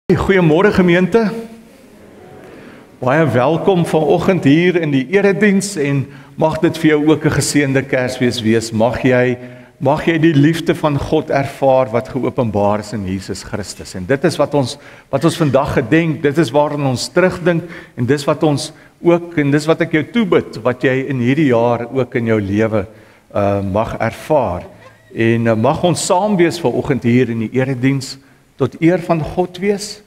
Goeiemôre gemeente. Baie welkom vanoggend hier in die erediens en mag dit vir jou ook 'n geseënde Kersfees wees. Mag jy die liefde van God ervaar wat geopenbaar is in Jesus Christus. En dit is wat ons vandag gedenk, dit is waaraan ons terugdink en dis wat ons ook en dis wat ek jou toebid wat jy in hierdie jaar ook in jou lewe mag ervaar. En mag ons saam wees vanoggend hier in die erediens tot eer van God wees,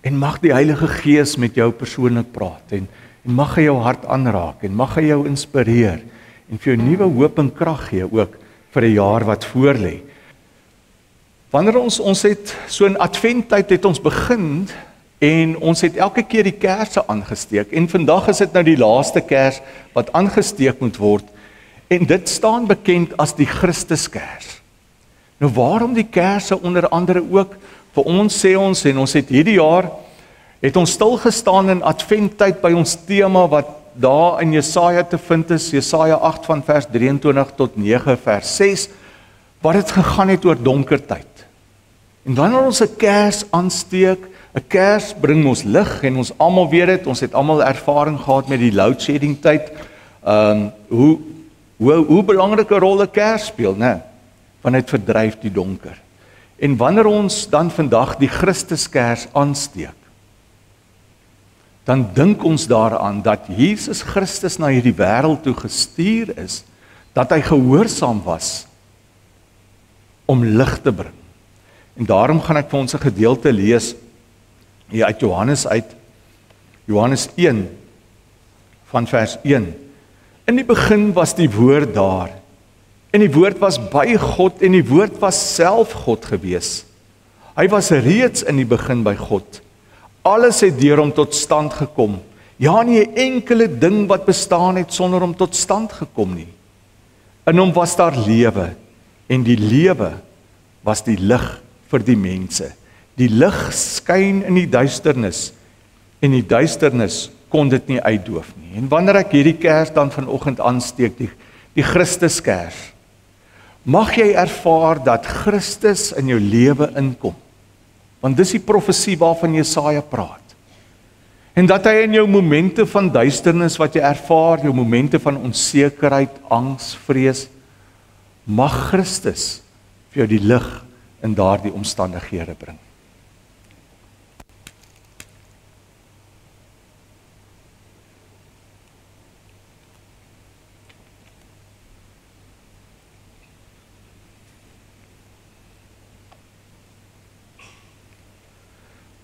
en mag die Heilige Gees met jou persoonlik praat, en mag hy jou hart aanraak, en mag hy jou inspireer, en vir jou nuwe hoop en krag gee, ook vir 'n jaar wat voorlê. Wanneer ons het so 'n adventtyd het ons begin, en ons het elke keer die kersse aangesteek, en vandag is dit nou die laaste kers wat aangesteek moet word, en dit staan bekend as die Christuskers. Nou waarom die kersse onder andere ook? Vir ons sê ons, en ons het hierdie jaar, het ons stilgestaan in adventtyd by ons tema wat daar in Jesaja te vind is, Jesaja 8 van vers 23 tot 9 vers 6, wat het gegaan het oor donker tyd. En wanneer ons 'n kers aansteek, 'n kers bring ons lig, en ons almal weet dit, ons het almal ervaring gehad met die load shedding tyd, hoe belangrike rol 'n kers speel, né? Want dit verdryf die donker. En wanneer ons dan vandag die Christuskers aansteek, dan dink ons daaraan dat Jesus Christus na hierdie wêreld toe gestuur is, dat hy gehoorsaam was om lig te bring. En daarom gaan ek vir ons 'n gedeelte lees hier uit Johannes 1 van vers 1. In die begin was die woord daar, en die woord was by God, en die woord was self God gewees. Hy was reeds in die begin by God. Alles het deur hom tot stand gekom. Ja, nie 'n enkele ding wat bestaan het sonder hom tot stand gekom nie. In hom was daar lewe, en die lewe was die lig vir die mense. Die lig skyn in die duisternis, en die duisternis kon dit nie uitdoof nie. En wanneer ek hierdie kers dan vanoggend aansteek, die Christuskers, mag jy ervaar dat Christus in jou lewe inkom. Want dis die profesie waarvan Jesaja praat. En dat hy in jou momente van duisternis wat jy ervaar, jou momente van onsekerheid, angs, vrees, mag Christus vir jou die lig in daardie omstandighede bring.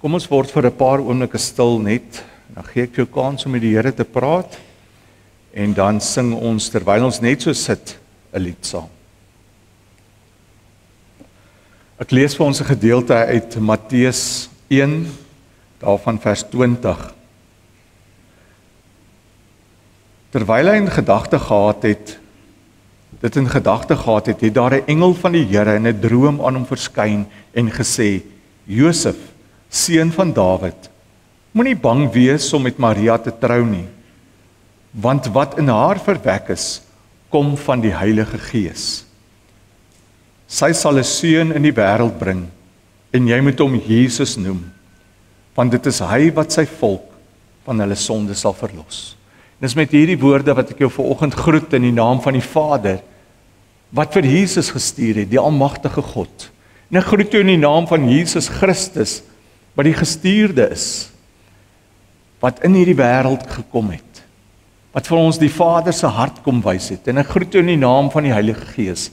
Kom ons word vir 'n paar oomblikke stil net, dan gee ek jou kans om met die Here te praat, en dan sing ons, terwyl ons net so sit, 'n lied saam. Ek lees vir ons 'n gedeelte uit Matteus 1, daarvan vers 20. Terwyl hy dit in gedagte gehad het, het daar 'n engel van die Here in 'n droom aan hom verskyn en gesê: Josef, seun van Dawid, moenie bang wees om met Maria te trou nie, want wat in haar verwek is, kom van die Heilige Gees. Sy sal 'n seun in die wêreld bring, en jy moet hom Jesus noem, want dit is hy wat sy volk van hulle sonde sal verlos. En dis met hierdie woorde wat ek jou vanoggend groet in die naam van die Vader, wat vir Jesus gestuur het, die almagtige God. En ek groet jou in die naam van Jesus Christus, wat die gestuurde is, wat in hierdie wêreld gekom het, wat vir ons die Vader se hart kom wys het, en ek groet jou in die naam van die Heilige Gees,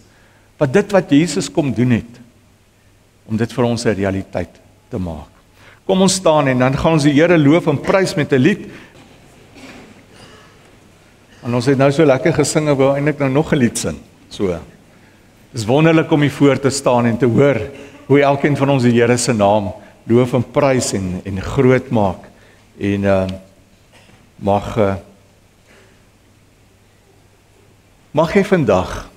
wat dit wat Jesus kom doen het, om dit vir ons 'n realiteit te maak. Kom ons staan, en dan gaan ons die Here loof en prys met 'n lied, en ons het nou so lekker gesing, ek wou eintlik nou nog 'n lied sing, so. Het is wonderlik om hier voor te staan en te hoor, hoe elkeen van ons die Here se naam loof en prys en groot maak, en mag jy vandag,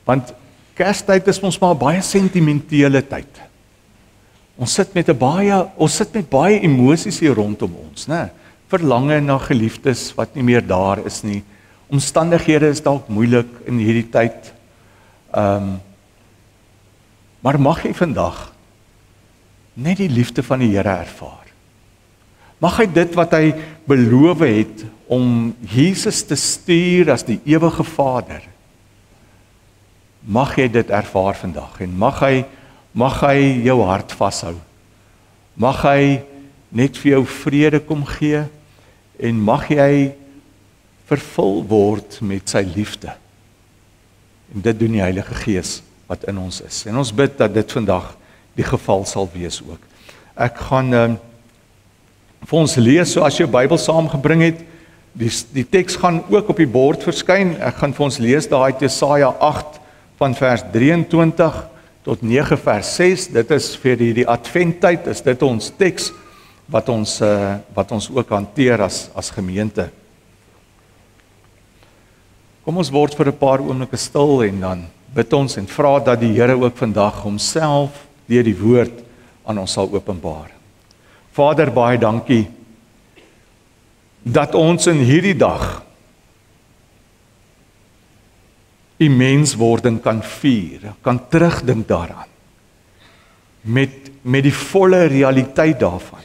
want Kerstyd is ons maar 'n baie sentimentele tyd. Ons sit met baie emosies hier rondom ons, né? Verlange na geliefdes wat nie meer daar is nie. Omstandighede is dalk moeilik in hierdie tyd. Maar mag jy vandag net die liefde van die Here ervaar. Mag hy dit wat hy beloof het om Jesus te stuur as die ewige Vader, mag jy dit ervaar vandag en mag hy jou hart vashou. Mag hy net vir jou vrede kom gee en mag jy vervul word met sy liefde. En dit doen die Heilige Gees wat in ons is. En ons bid dat dit vandag die geval sal wees ook. Ek gaan vir ons lees, so as jy Bybel saamgebring het, die teks gaan ook op die bord verskyn. Ek gaan vir ons lees daar uit Jesaja 8 van vers 23 tot 9 vers 6. Dit is vir die adventtyd, is dit ons teks wat ons ook hanteer as gemeente. Kom ons word vir 'n paar oomblikke stil en dan bid ons en vra dat die Here ook vandag homself deur die woord aan ons sal openbaar. Vader, baie dankie dat ons in hierdie dag die menswording kan vier, kan terugdink daaraan, met die volle realiteit daarvan.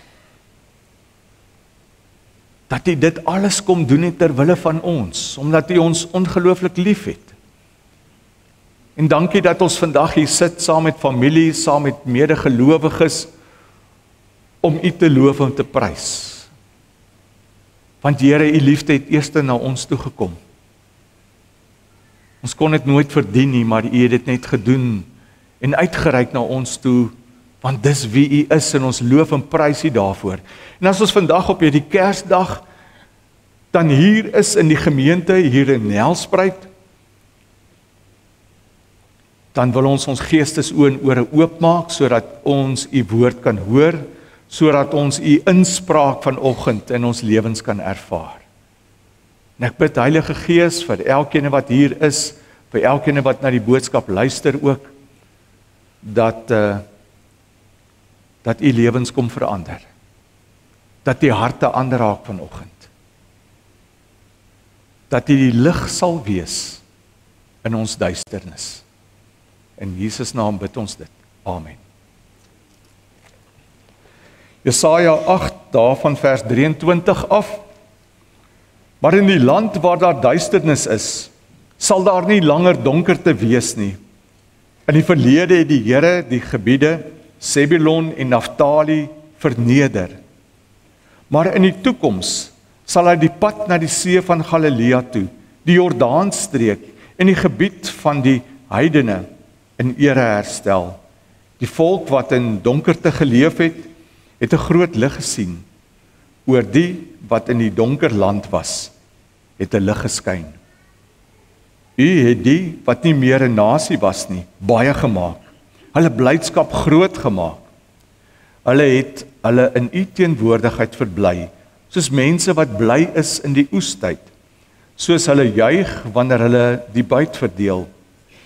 Dat U dit alles kom doen het ter wille van ons, omdat U ons ongelooflik lief het. En dankie dat ons vandag hier sit, saam met familie, saam met medegelowiges, om U te loof en te prys. Want Here, U liefde het eers na ons toe gekom. Ons kon dit nooit verdien nie, maar U het dit net gedoen en uitgereik na ons toe, want dis wie U is en ons loof en prys U daarvoor. En as ons vandag op hierdie Kersdag dan hier is in die gemeente, hier in Nelspruit, dan wil ons geestesoë en ore oopmaak, sodat ons U woord kan hoor, sodat ons U inspraak vanoggend in ons lewens kan ervaar. En ek bid Heilige Gees vir elkeen wat hier is, vir elkeen wat na die boodskap luister ook, dat U lewens kom verander. Dat die harte aanraak vanoggend. Dat U die lig sal wees in ons duisternis. In Jesus naam bid ons dit. Amen. Jesaja 8 daarvan vers 23 af. Maar in die land waar daar duisternis is, sal daar nie langer donkerte wees nie. In die verlede het die Here die gebiede Zebulon en Naftali verneder. Maar in die toekoms sal hy die pad na die see van Galilea toe, die Jordaanstreek en die gebied van die heidene in ere herstel. Die volk wat in donkerte geleef het 'n groot lig gesien. Oor die wat in die donker land was, het 'n lig geskyn. U het die wat nie meer 'n nasie was nie, baie gemaak. Hulle blydskap groot gemaak. Hulle het hulle in U teenwoordigheid verbly, soos mense wat bly is in die oestyd, soos hulle juig wanneer hulle die buit verdeel.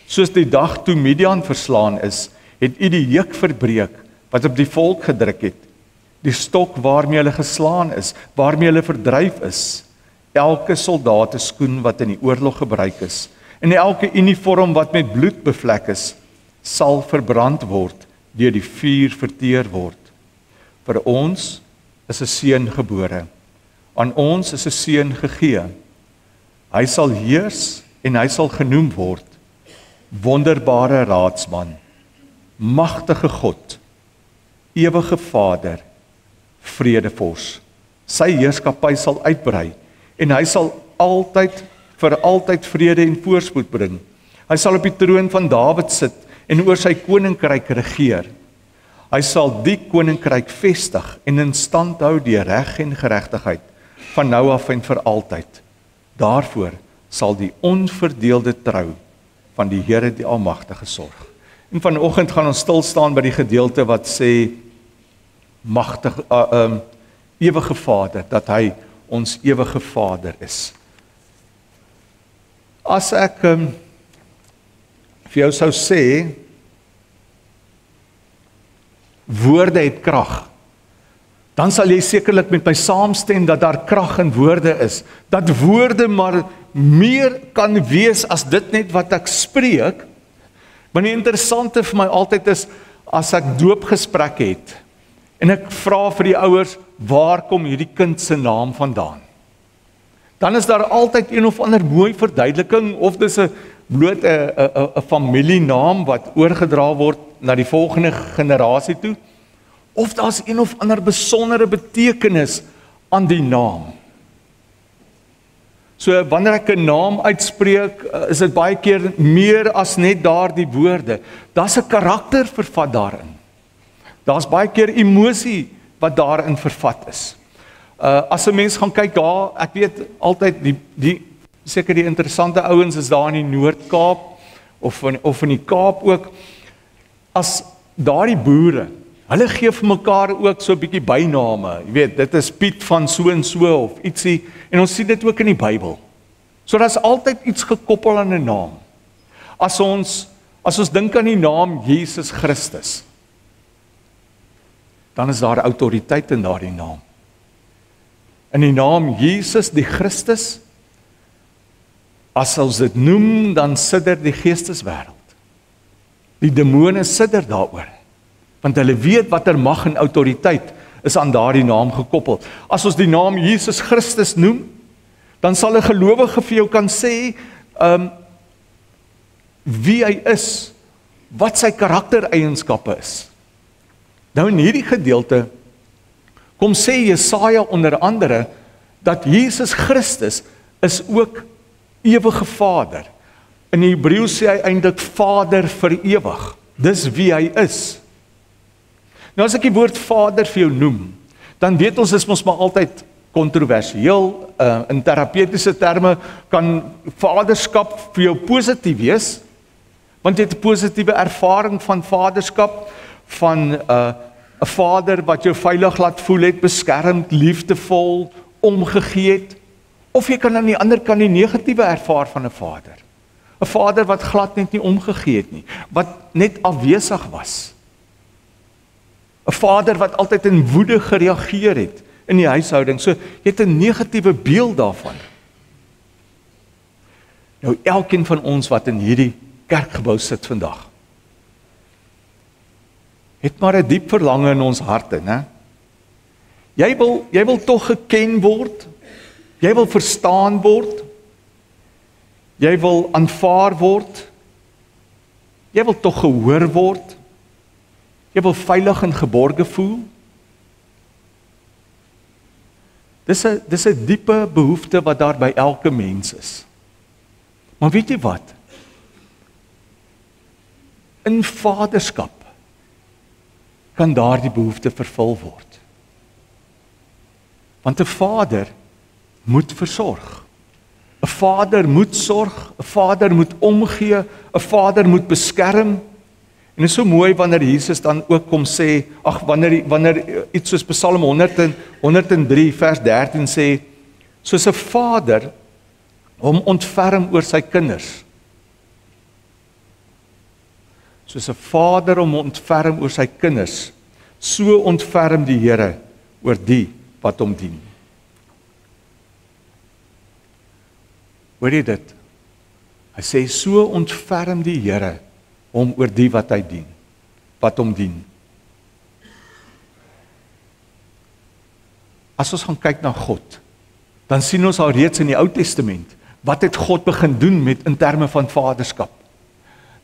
Soos die dag toe Midian verslaan is, het U die juk verbreek wat op die volk gedruk het. Die stok waarmee hulle geslaan is, waarmee hulle verdryf is. Elke soldaat skoen wat in die oorlog gebruik is, en elke uniform wat met bloed bevlek is, sal verbrand word, deur die vuur verteer word. Vir ons is 'n seun gebore, aan ons is 'n seun gegee. Hy sal heers en hy sal genoem word, wonderbare raadsman, magtige God, ewige Vader, vredevors. Sy heerskappy sal uitbrei, en hy sal vir altyd vrede en voorspoed bring. Hy sal op die troon van Dawid sit, en oor sy koninkryk regeer. Hy sal die koninkryk vestig en in stand hou deur reg en geregtigheid, van nou af en vir altyd. Daarvoor sal die onverdeelde trou van die Here die Almagtige sorg. En vanoggend gaan ons stil staan by die gedeelte wat sê, ewige Vader, dat hy ons ewige Vader is. As ek vir jou sou sê, woorde het krag, dan sal jy sekerlik met my saamstem dat daar krag in woorde is, dat woorde maar meer kan wees as dit net wat ek spreek. Maar die interessante vir my altyd is, as ek doopgesprek het, En ek vra vir die ouers, waar kom hierdie kind se naam vandaan? Dan is daar altyd een of ander mooi verduideliking, of dis 'n bloot 'n familienaam wat oorgedra word na die volgende generasie toe, of daar's een of ander besondere betekenis aan die naam. So wanneer ek 'n naam uitspreek, is dit baie keer meer as net daardie woorde. Daar's 'n karakter vervat daarin. Daar's baie keer emosie wat daarin vervat is. As 'n mens gaan kyk daar, ek weet altyd seker die interessante ouens is daar in die Noord-Kaap of in die Kaap ook. As daardie boere, hulle gee vir mekaar ook so 'n bietjie byname. Jy weet, dit is Piet van so en so of ietsie, en ons sien dit ook in die Bybel. So daar's altyd iets gekoppel aan 'n naam. As ons dink aan die naam Jesus Christus, dan is daar autoriteit in daardie naam. In die naam Jesus die Christus, as ons dit noem, dan sidder die geesteswêreld. Die demone sidder daaroor, want hulle weet watter mag en autoriteit is aan daardie naam gekoppel. As ons die naam Jesus Christus noem, dan sal 'n gelowige vir jou kan sê wie hy is, wat sy karaktereienskappe is. Nou in hierdie gedeelte kom sê Jesaja onder andere dat Jesus Christus is ook ewige Vader. In die Hebreëus sê hy eintlik Vader vir ewig. Dis wie hy is. Nou as ek die woord Vader vir jou noem, dan weet ons is mos maar altyd kontroversieel. In terapeutiese terme kan vaderskap vir jou positief wees, want jy het 'n positiewe ervaring van vaderskap, van 'n vader wat jou veilig laat voel het, beskermd, liefdevol, omgegee het. Of jy kan aan die ander kant die negatiewe ervaar van 'n vader. 'n Vader wat glad net nie omgegee het nie, wat net afwesig was. 'n Vader wat altyd in woede gereageer het in die huishouding. So jy het 'n negatiewe beeld daarvan. Nou elkeen van ons wat in hierdie kerkgebou sit vandag, het maar 'n diep verlange in ons harte, né? Jy wil tog geken word. Jy wil verstaan word. Jy wil aanvaar word. Jy wil tog gehoor word. Jy wil veilig en geborge voel. Dis 'n diepe behoefte wat daar by elke mens is. Maar weet jy wat? In vaderskap kan daardie behoefte vervul word. Want 'n vader moet versorg. 'n Vader moet sorg, 'n vader moet omgee, 'n vader moet beskerm. En dit is so mooi wanneer Jesus dan ook kom sê, wanneer iets soos Psalm 103 vers 13 sê, soos 'n vader hom ontferm oor sy kinders. Soos 'n vader hom ontferm oor sy kinders, so ontferm die Here oor die wat hom dien. Hoor jy dit? Hy sê, so ontferm die Here hom oor die wat hy dien, wat hom dien. As ons gaan kyk na God, dan sien ons al reeds in die Ou Testament, wat het God begin doen met in terme van vaderskap?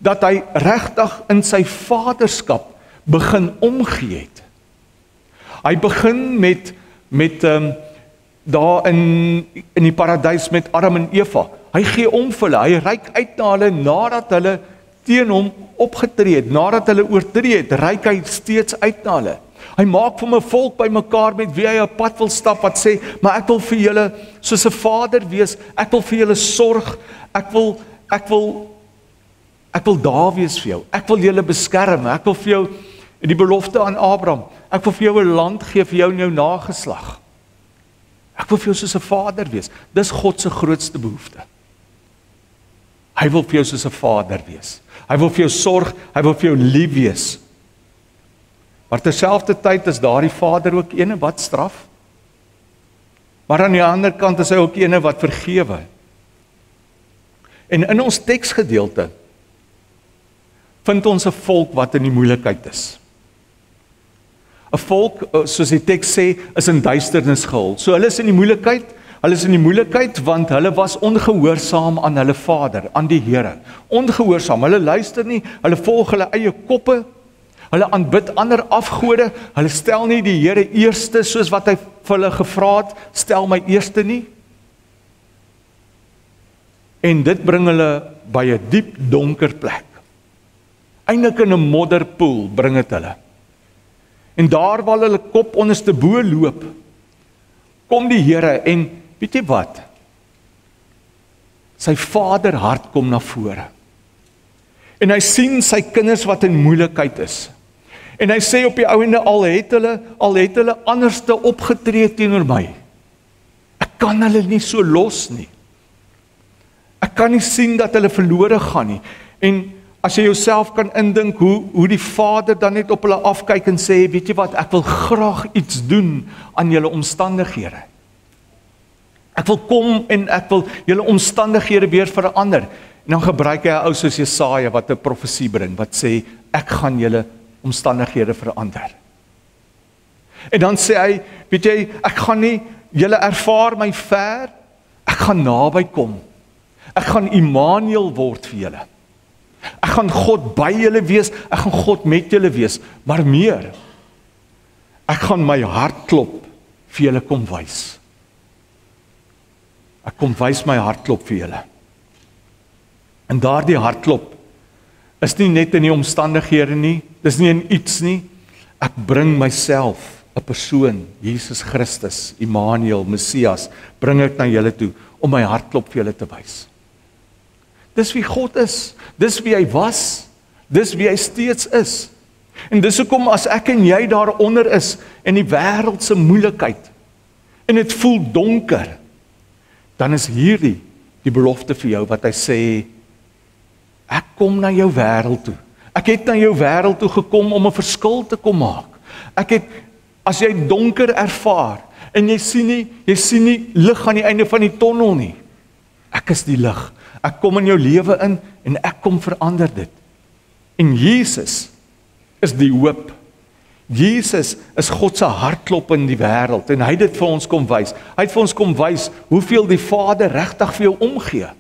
Dat hy regtig in sy vaderskap begin omgee het. Hy begin met daar in die paradys met Adam en Eva. Hy gee om vir hulle, hy reik uit na hulle nadat hulle teen hom opgetree het, nadat hulle oortree het, reik hy steeds uit na hulle. Hy maak vir 'n volk bymekaar met wie hy 'n pad wil stap wat sê, maar ek wil vir julle soos 'n vader wees, ek wil vir julle sorg, ek wil daar wees vir jou, ek wil julle beskerm, ek wil vir jou die belofte aan Abraham, ek wil vir jou 'n land gee vir jou en jou nageslag. Ek wil vir jou soos 'n vader wees. Dis God se grootste behoefte. Hy wil vir jou soos 'n vader wees. Hy wil vir jou sorg, hy wil vir jou lief wees. Maar terselfdertyd is daardie vader ook ene wat straf. Maar aan die ander kant is hy ook ene wat vergewe. En in ons teksgedeelte vind ons 'n volk wat in die moeilikheid is. 'n volk, soos die teks sê, is in duisternis gehul. So hulle is in die moeilikheid, want hulle was ongehoorsaam aan hulle Vader, aan die Here. Ongehoorsaam, hulle luister nie, hulle volg hulle eie koppe, hulle aanbid ander afgode, hulle stel nie die Here eerste, soos wat hy vir hulle gevra het, stel my eerste nie. En dit bring hulle by 'n diep donker plek. Eindelik in 'n modderpoel bring dit hulle. En daar waar hulle kop onderste bo loop, kom die Here en weet jy wat? Sy vaderhart kom na vore. En hy sien sy kinders wat in moeilikheid is. En hy sê op die ouende, al het hulle anderste opgetree teenoor my. Ek kan hulle nie so los nie. Ek kan nie sien dat hulle verlore gaan nie. En as jy jouself kan indink hoe die Vader dan net op hulle afkyk en sê, weet jy wat, ek wil graag iets doen aan julle omstandighede. Ek wil kom en ek wil julle omstandighede weer verander. En dan gebruik hy 'n ou soos Jesaja wat 'n profesie bring, wat sê, ek gaan julle omstandighede verander. En dan sê hy, weet jy, ek gaan nie, julle ervaar my ver, ek gaan naby kom. Ek gaan Immanuel word vir julle. Ek gaan God by julle wees, ek gaan God met julle wees, maar meer, ek gaan my hartklop vir julle kom wys. Ek kom wys my hartklop vir julle. En daardie hartklop is nie net in die omstandighede nie, dis nie in iets nie, ek bring myself, 'n persoon, Jesus Christus, Immanuel, Messias, bring ek na julle toe, om my hartklop vir julle te wys. Dis wie God is, dis wie hy was, dis wie hy steeds is. En dis hoekom as ek en jy daaronder is, in die wêreld se moeilikheid, en dit voel donker, dan is hierdie die belofte vir jou, wat hy sê, ek kom na jou wêreld toe. Ek het na jou wêreld toe gekom om 'n verskil te kom maak. As jy donker ervaar, en jy sien nie lig aan die einde van die tonnel nie. Ek is die lig. Ek kom in jou lewe in, en ek kom verander dit. En Jesus is die hoop. Jesus is God se hartklop in die wêreld, en hy het dit vir ons kom wys. Hy het vir ons kom wys, hoeveel die Vader regtig vir jou omgee.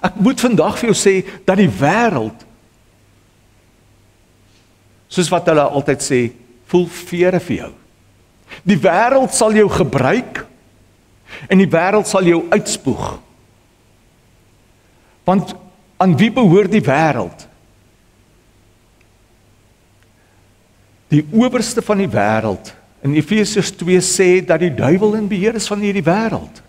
Ek moet vandag vir jou sê, dat die wêreld, soos wat hulle altyd sê, voel vere vir jou. Die wêreld sal jou gebruik, en die wêreld sal jou uitspoeg. Want aan wie behoort die wêreld? Die owerste van die wêreld, in Efesiërs 2 sê, dat die duiwel in beheer is van hierdie wêreld.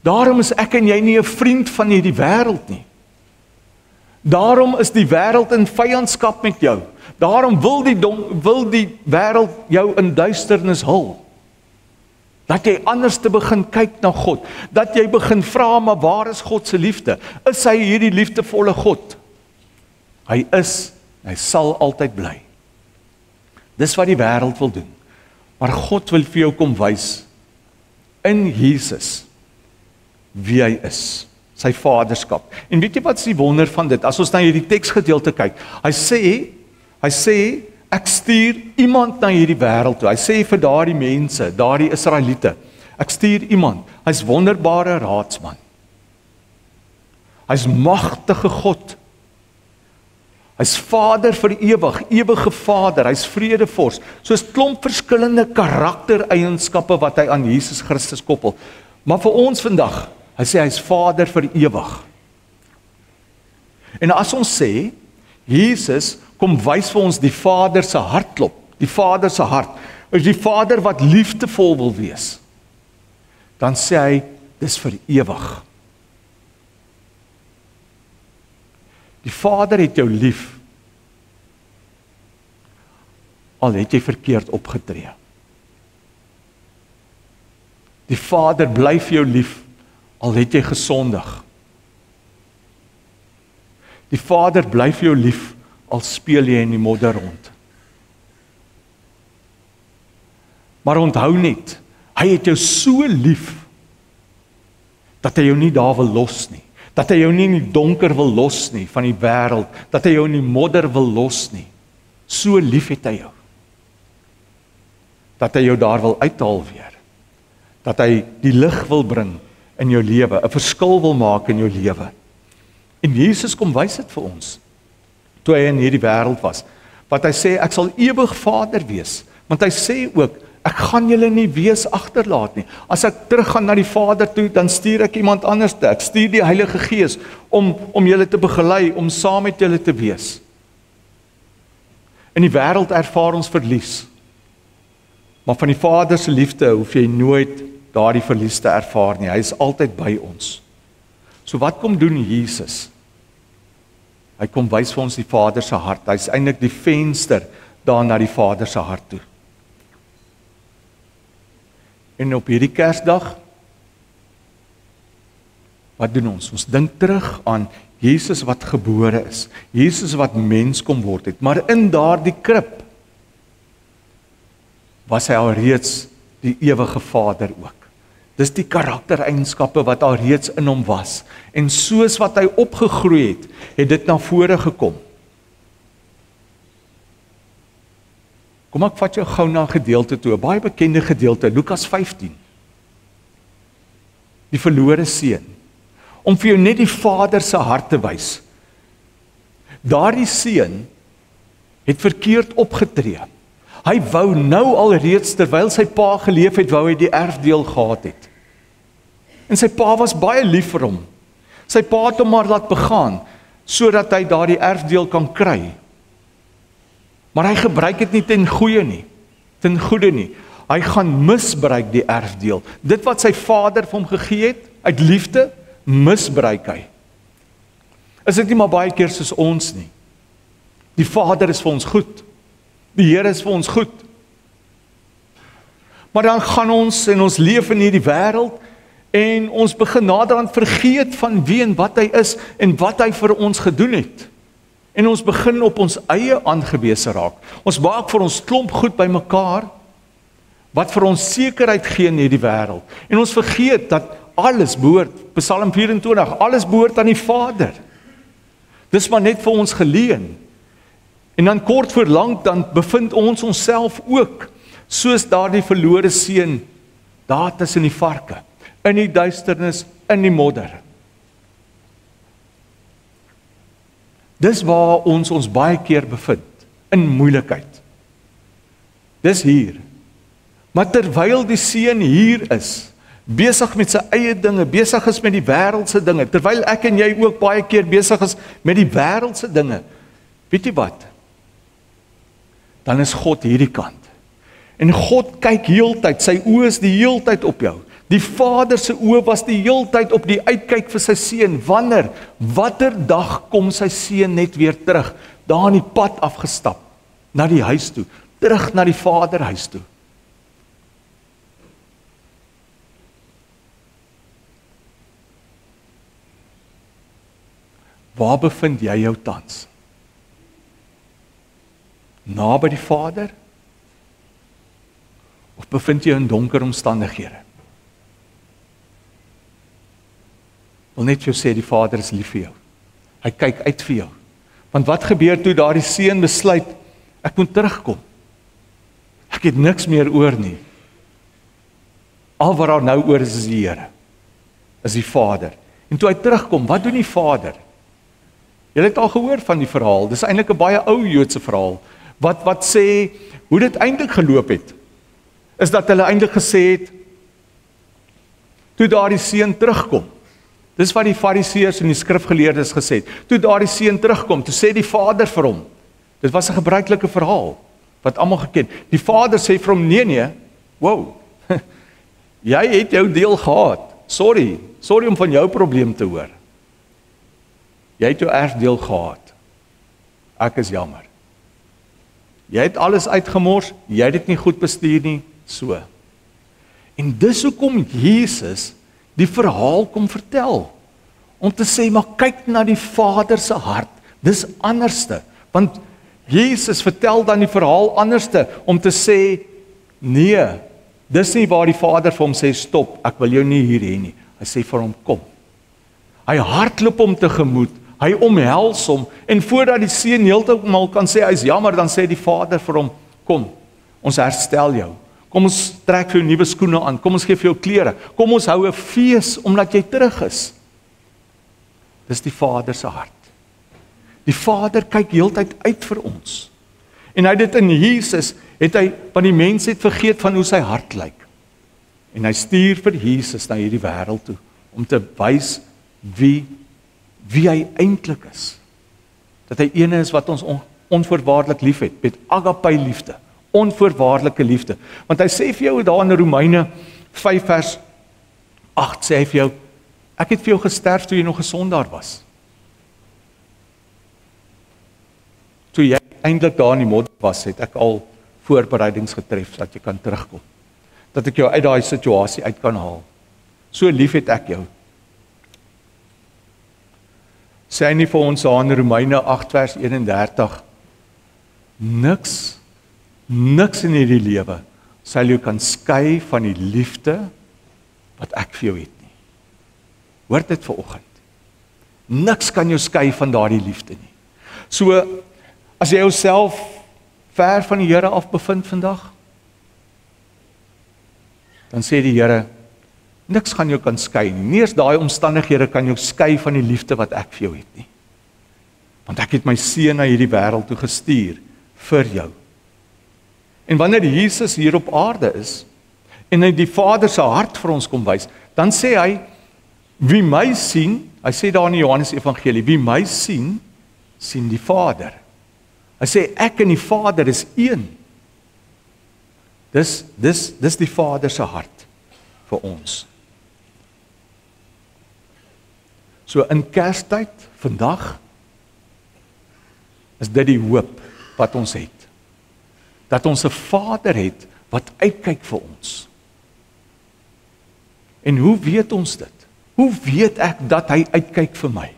Daarom is ek en jy nie 'n vriend van hierdie wêreld nie. Daarom is die wêreld in vyandskap met jou. Daarom wil die wêreld jou in duisternis hul. Dat jy anders te begin kyk na God. Dat jy begin vra, maar waar is God se liefde? Is hy hierdie liefdevolle God? Hy is, hy sal altyd bly. Dis wat die wêreld wil doen. Maar God wil vir jou kom wys, in Jesus, wie hy is, sy vaderskap. En weet jy wat is die wonder van dit? As ons na hierdie teksgedeelte kyk, hy sê, ek stuur iemand na hierdie wêreld toe. Hy sê vir daardie mense, daardie Israeliete, ek stuur iemand. Hy's wonderbare raadsman. Hy's magtige God. Hy's Vader vir ewig, ewige Vader, hy's vredevors. Soos klomp verskillende karaktereienskappe wat hy aan Jesus Christus koppel. Maar vir ons vandag, hy sê hy's Vader vir ewig. En as ons sê, Jesus kom wys vir ons die Vader se hartklop, die Vader se hart, is die Vader wat liefdevol wil wees, dan sê hy, dis vir ewig. Die Vader het jou lief, al het jy verkeerd opgetree. Die Vader bly vir jou lief, al het jy gesondig. Die Vader bly vir jou lief, al speel jy in die modder rond. Maar onthou net, hy het jou so lief, dat hy jou nie daar wil los nie. Dat hy jou nie in die donker wil los nie, van die wêreld, dat hy jou in die modder wil los nie. So lief het hy jou. Dat hy jou daar wil uithaal weer. Dat hy die lig wil bring in jou lewe, 'n verskil wil maak in jou lewe. En Jesus kom wys dit vir ons, toe hy in hierdie wêreld was. Wat hy sê, ek sal ewig Vader wees, want hy sê ook, ek gaan julle nie wees agterlaat nie. As ek teruggaan na die Vader toe, dan stuur ek iemand anders te. Ek stuur die Heilige Gees om julle te begelei, om saam met julle te wees. In die wêreld ervaar ons verlies. Maar van die Vader se liefde hoef jy nooit daardie verlies te ervaar nie. Hy is altyd by ons. So wat kom doen Jesus? Hy kom wys vir ons die Vader se hart. Hy is eintlik die venster daar na die Vader se hart toe. En op hierdie Kersdag, wat doen ons? Ons dink terug aan Jesus wat gebore is. Jesus wat mens kom word het. Maar in daardie krib was hy alreeds die ewige Vader ook. Dis die karaktereienskappe wat alreeds in hom was. En soos wat hy opgegroei het, het dit na vore gekom. Kom ek vat jou gou na 'n gedeelte toe, 'n baie bekende gedeelte, Lukas 15. Die verlore seun. Om vir jou net die Vader se hart te wys. Daardie seun het verkeerd opgetree. Hy wou nou alreeds, terwyl sy pa geleef het, wou hy die erfdeel gehad het. En sy pa was baie lief vir hom. Sy pa het hom maar laat begaan, sodat hy daardie erfdeel kan kry. Maar hy gebruik dit nie ten goeie nie, ten goede nie. Hy gaan misbruik die erfdeel. Dit wat sy vader vir hom gegee het, uit liefde, misbruik hy. Is dit nie maar baie keer soos ons nie? Die Vader is vir ons goed. Die Here is vir ons goed. Maar dan gaan ons en ons leef in hierdie wêreld en ons begin naderhand vergeet van wie en wat hy is en wat hy vir ons gedoen het. En ons begin op ons eie aangewese raak. Ons maak vir ons klomp goed by mekaar wat vir ons sekerheid gee in hierdie wêreld. En ons vergeet dat alles behoort, Psalm 24, alles behoort aan die Vader. Dis maar net vir ons geleen. En dan kort voor lank, dan bevind ons onsself ook, soos daardie verlore seun, daar tussen die varke, in die duisternis, in die modder. Dis waar ons baie keer bevind, in moeilikheid. Dis hier. Maar terwyl die seun hier is, besig met sy eie dinge, besig is met die wêreldse dinge, terwyl ek en jy ook baie keer besig is met die wêreldse dinge, weet jy wat? Dan is God hierdie kant. En God kyk heeltyd, sy oë is die heeltyd op jou. Die Vader se oë was die heeltyd op die uitkyk vir sy seun. Wanneer? Watter dag kom sy seun net weer terug, daar in die pad afgestap, na die huis toe, terug na die Vaderhuis toe. Waar bevind jy jou tans? Naby die Vader? Of bevind jy in donker omstandighede? Wil net vir jou sê, die Vader is lief vir jou. Hy kyk uit vir jou. Want wat gebeur toe daardie seun besluit, ek moet terugkom. Ek het niks meer oor nie. Al wat daar nou oor is die Here. Is die Vader. En toe hy terugkom, wat doen die Vader? Julle het al gehoor van die verhaal. Dis eintlik 'n baie ou Joodse verhaal. Wat sê, hoe dit eintlik geloop het, is dat hulle eintlik gesê het, toe daardie seun terugkom, dis wat die fariseërs en die skrifgeleerdes gesê het, toe daardie seun terugkom, toe sê die Vader vir hom, dit was 'n gebruikelike verhaal, wat almal geken, die Vader sê vir hom, nee, wow, jy het jou deel gehad, sorry om van jou probleem te hoor, jy het jou erfdeel gehad, ek is jammer. Jy het alles uitgemors, jy het dit nie goed bestuur nie, so. En dis hoekom Jesus die verhaal kom vertel, om te sê, maar kyk na die Vader se hart, dis anderste, want Jesus vertel dan die verhaal anderste, om te sê, nee, dis nie waar die Vader vir hom sê, stop, ek wil jou nie hier hê nie, hy sê vir hom, kom. Hy hardloop hom tegemoet, hy omhels hom, en voordat die seun heeltemal kan sê, hy is jammer, dan sê die vader vir hom, kom, ons herstel jou, kom ons trek vir jou nuwe skoene aan, kom ons gee vir jou klere, kom ons hou 'n fees, omdat jy terug is. Dis die Vader se hart. Die Vader kyk heeltyd uit vir ons. En hy het dit in Jesus, want die mens het vergeet van hoe sy hart lyk. En hy stuur vir Jesus na hierdie wêreld toe, om te wys wie hy eintlik is. Dat hy ene is wat ons onvoorwaardelik lief het, met agape liefde, onvoorwaardelike liefde. Want hy sê vir jou daar in Romeine 5 vers 8, sê hy vir jou, ek het vir jou gesterf toe jy nog 'n sondaar was. Toe jy eintlik daar in die modder was, het ek al voorbereidings getref, dat jy kan terugkom. Dat ek jou uit daai situasie uit kan haal. So lief het ek jou. Sê hy nie vir ons daar in Romeine 8 vers 31, niks in hierdie lewe sal jou kan skei van die liefde wat ek vir jou het nie. Hoor dit vanoggend. Niks kan jou skei van daardie liefde nie. So, as jy jouself ver van die Here af bevind vandag, dan sê die Here, niks gaan jou kan skei nie. Nie eens daai omstandighede kan jou skei van die liefde wat ek vir jou het nie. Want ek het my seun na hierdie wêreld toe gestuur vir jou. En wanneer Jesus hier op aarde is, en hy die Vader se hart vir ons kom wys, dan sê hy, wie my sien, hy sê daar in die Johannes Evangelie, wie my sien, sien die Vader. Hy sê, ek en die Vader is een. Dis die Vader se hart vir ons. So in Kerstyd, vandag, is dit die hoop wat ons het. Dat ons 'n Vader het, wat uitkyk vir ons. En hoe weet ons dit? Hoe weet ek dat hy uitkyk vir my?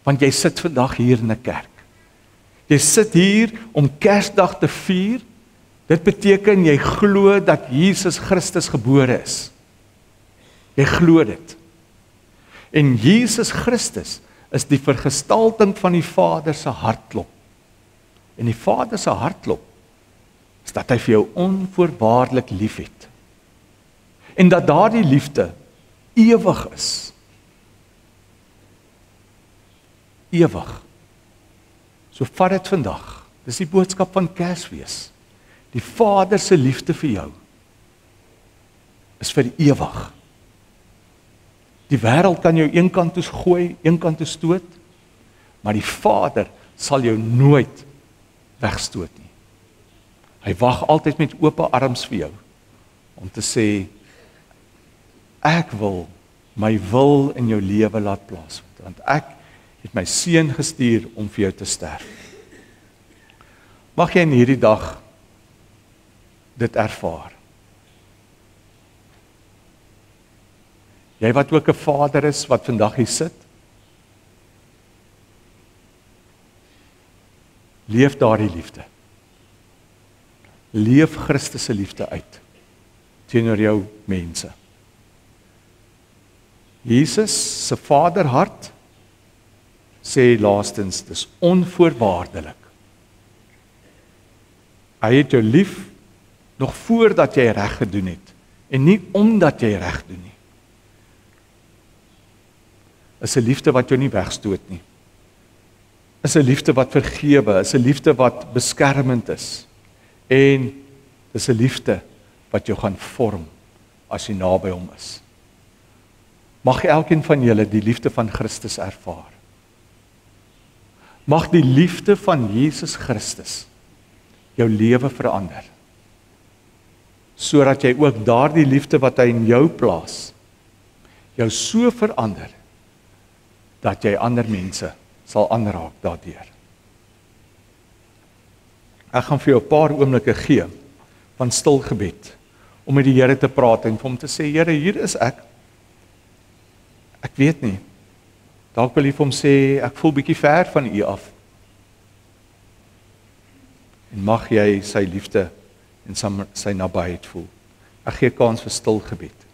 Want jy sit vandag hier in 'n kerk. Jy sit hier om Kersdag te vier. Dit beteken jy glo dat Jesus Christus gebore is. Jy glo dit. En Jesus Christus is die vergestalting van die Vader se hartklop. En die Vader se hartklop is dat hy vir jou onvoorwaardelik liefhet. En dat daardie liefde ewig is. Ewig. So vat dit vandag. Dis die boodskap van Kersfees. Die Vader se liefde vir jou is vir ewig. Die wêreld kan jou een kant toe gooi, een kant toe stoot, maar die Vader sal jou nooit wegstoot nie. Hy wag altyd met oop arms vir jou om te sê, ek wil my wil in jou lewe laat plaasvind, want ek het my seun gestuur om vir jou te sterf. Mag jy in hierdie dag dit ervaar. Jy wat ook 'n vader is wat vandag hier sit, leef daardie liefde. Leef Christus se liefde uit teenoor jou mense. Jesus se vaderhart sê laastens, dis onvoorwaardelik. Hy het jou lief nog voordat jy reg gedoen het en nie omdat jy reg doen nie. Is 'n liefde wat jou nie wegstoot nie. Is 'n liefde wat vergewe, is 'n liefde wat beskermend is. En dis 'n liefde wat jou gaan vorm as jy naby hom is. Mag elkeen van julle die liefde van Christus ervaar. Mag die liefde van Jesus Christus jou lewe verander. Sodat jy ook daardie liefde wat hy in jou plaas, jou so verander, dat jy ander mense sal aanraak daardeur. Ek gaan vir jou 'n paar oomblikke gee van stil gebed, om met die Here te praat en vir hom te sê, Here, hier is ek. Ek weet nie, dalk wil jy vir hom sê, ek voel bietjie ver van u af. En mag jy sy liefde en sy nabyheid voel. Ek gee kans vir stil gebed.